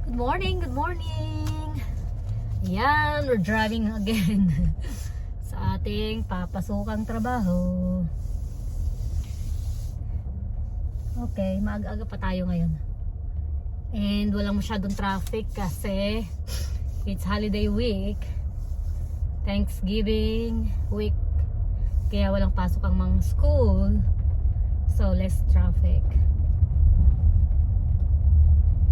Good morning, good morning. Yan, we're driving again sa ating papasukang trabaho. Okay, maaga-aga pa tayo ngayon. And walang masyadong traffic kasi it's holiday week. Thanksgiving week. Kaya walang pasok ang mga school. So less traffic.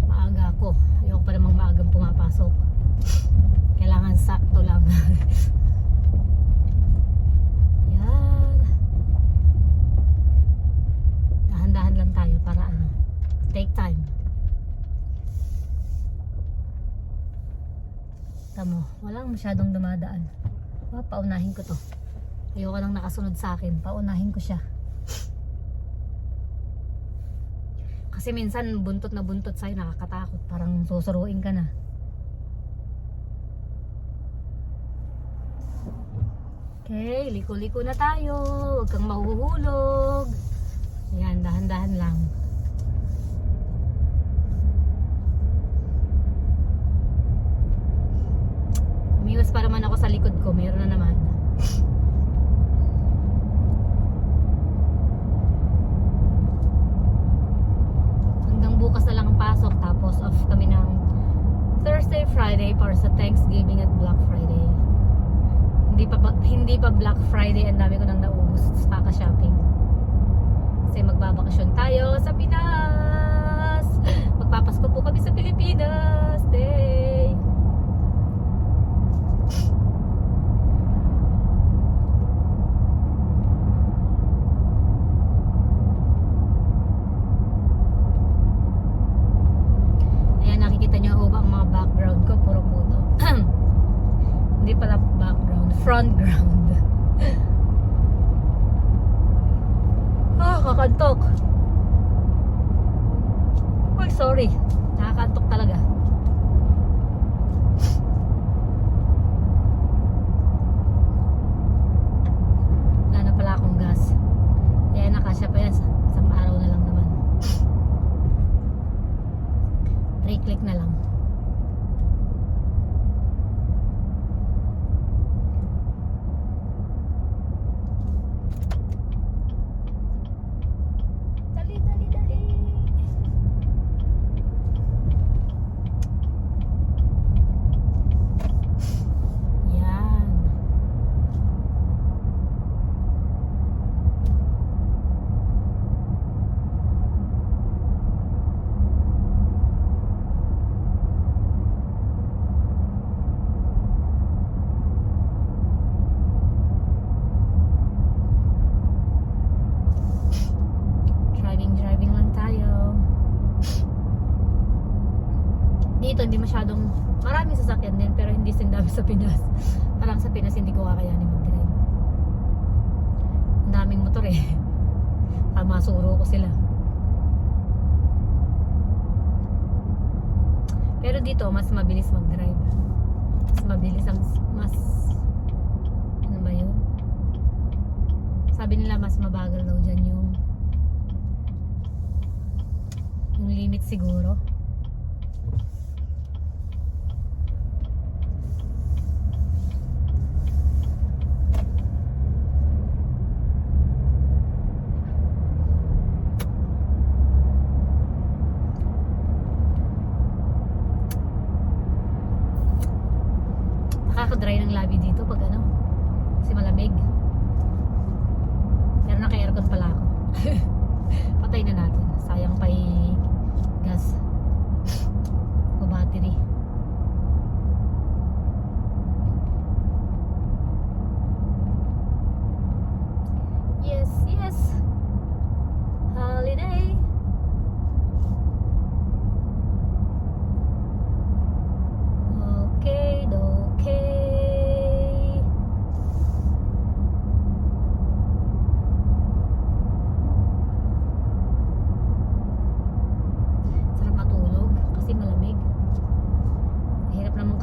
Maaga ako. Ayoko pa namang maagang pumapasok. Kailangan sakto lang. Yan. Dahan-dahan lang tayo para take time. Tamo, walang masyadong dumadaan. Paunahin ko to. Ayoko nang nakasunod sa akin. Paunahin ko siya. Kasi minsan buntot na buntot sa'yo, nakakatakot. Parang susuruin ka na. Okay, liko-liko na tayo. Huwag kang mahuhulog. Ayan, dahan-dahan lang. Umiwas pa naman ako sa likod ko. Meron na naman. Bukas na lang ang pasok, tapos off kami ng Thursday, Friday para sa Thanksgiving at Black Friday. Hindi pa Black Friday, ang dami ko nang naubos sa kaka-shopping. Kasi magbabakasyon tayo sa Pinas. Magpapasko po kami sa Pilipinas Day. Front ground. Kakantok. Uy, sorry. Nakakantok talaga. Wala na pala akong gas. Kaya nakasya pa yan. Isang araw na lang naman. 3 click na lang. Dito hindi masyadong maraming sasakyan din, pero hindi sin dami sa Pinas. Parang sa Pinas hindi ko kakayanin mag-drive. Ang daming motor eh. Masuro ko sila. Pero dito mas mabilis mag-drive. Mas mabilis ang ano ba yun? Sabi nila mas mabagal daw dyan yung limit siguro. Nakaka-dry ng labi dito pag kasi malamig. Pero naka-aircon pala ako. Patay na natin. Sayang pa gas o battery. Yes, yes. Holiday.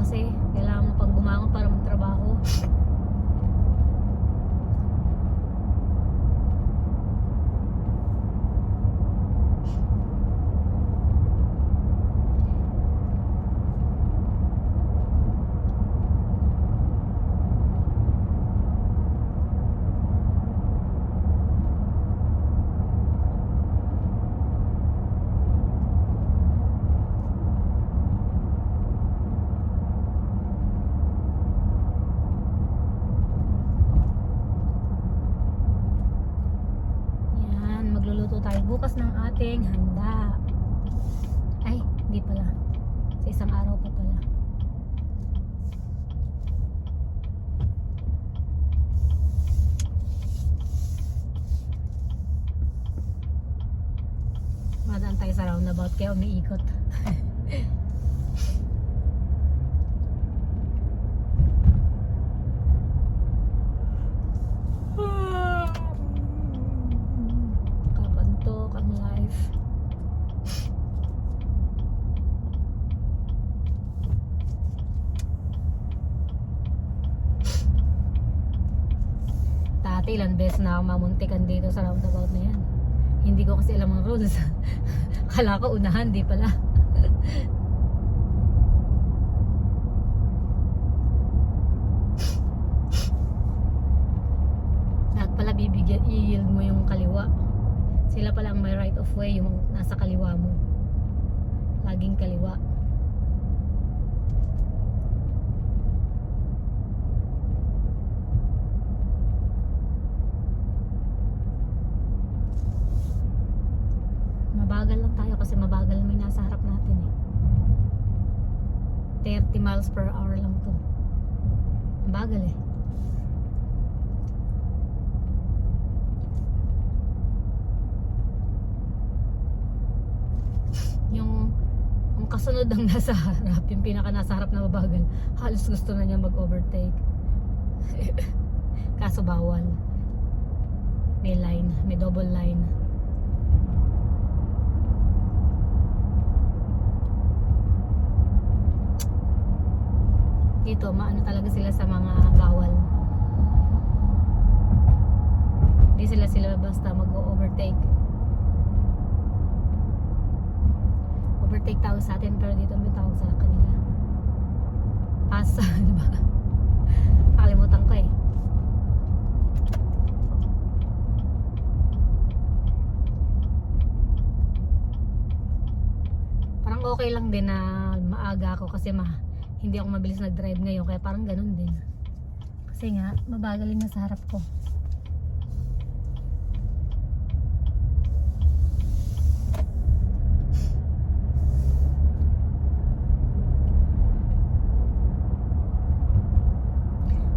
Kasi kailangan mo pang bumangon para magtrabaho. dapat kaya umiikot. Kabantok ang life. Dati ilang beses na ako mamuntikan dito sa roundabout na yan. Hindi ko kasi alam ang rules. Akala ko unahan, di pala. Lahat pala bibigyan, i-yield mo yung kaliwa. Sila pala ang may right of way, yung nasa kaliwa mo. Laging kaliwa. Mabagal lang tayo kasi mabagal may nasa harap natin eh. 30 miles per hour lang to. Mabagal eh. Yung kasunod ng nasa harap, yung pinaka nasa harap na mabagal, halos gusto na niya mag-overtake. Kaso bawal. May line, may double line. Dito, maano talaga sila sa mga bawal. Hindi sila basta mag-overtake. Overtake tawag sa atin, pero dito may tawag sa kanila. Pass, diba? Nakalimutan ko eh. Parang okay lang din na maaga ako kasi hindi ako mabilis nag-drive ngayon, kaya parang ganun din. Kasi nga, mabagalin na sa harap ko.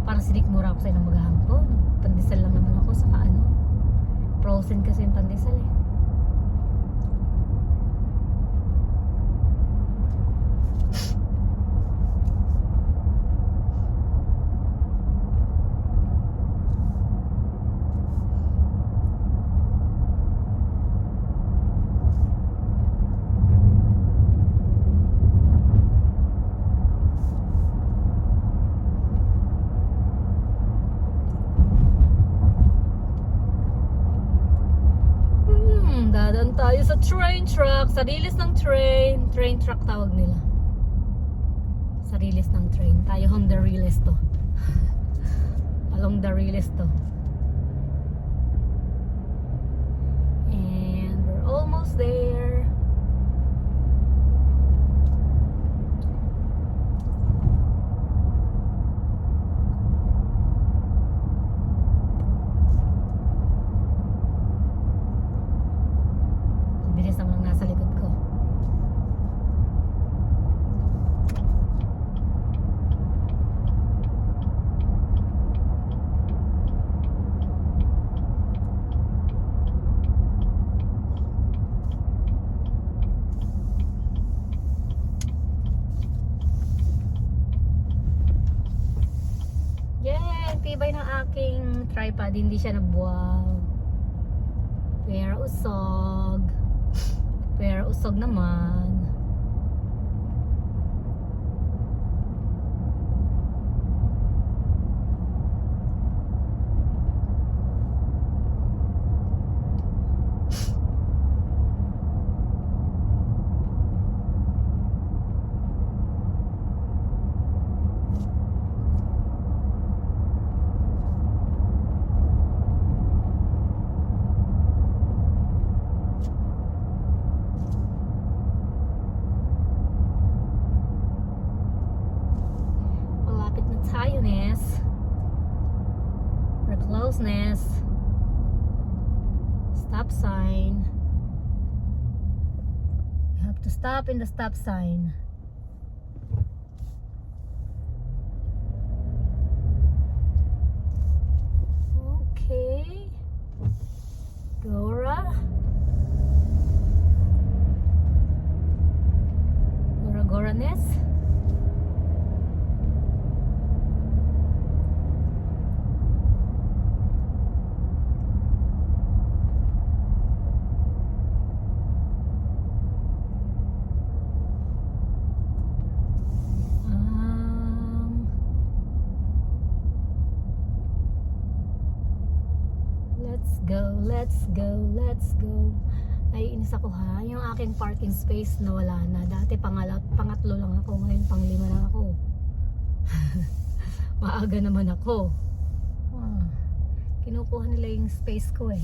Parang sinikmura ako sa ilang magahan ko. Pandesal lang naman ako, saka ano. Frozen kasi yung pandesal eh. Dadaan tayo sa train track. Sa release ng train. Train track tawag nila. Sa release ng train. Tayo on the release to. Along the release to. And we're almost there. Bilis naman nasa likod ko. Yay! Tibay ng aking tripod. Hindi siya nabuwag. Pero usog. Pero usog naman. Closeness. Stop sign. You have to stop in the stop sign. Okay. Gora. Batanes. Let's go. Naiinis ako ha. Yung aking parking space na wala na. Dati pangatlo lang ako. Ngayon panglima lang ako. Maaga naman ako. Kinukuha nila yung space ko eh.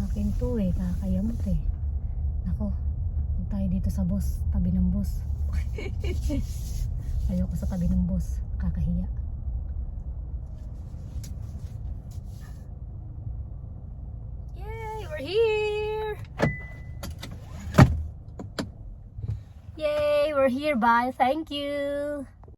Akin to eh. Kakayamot eh. Nako. Huwag tayo dito sa bus. Tabi ng bus. Ayoko sa tabi ng bus. Kakahiya. We're here! Yay! We're here, bye! Thank you!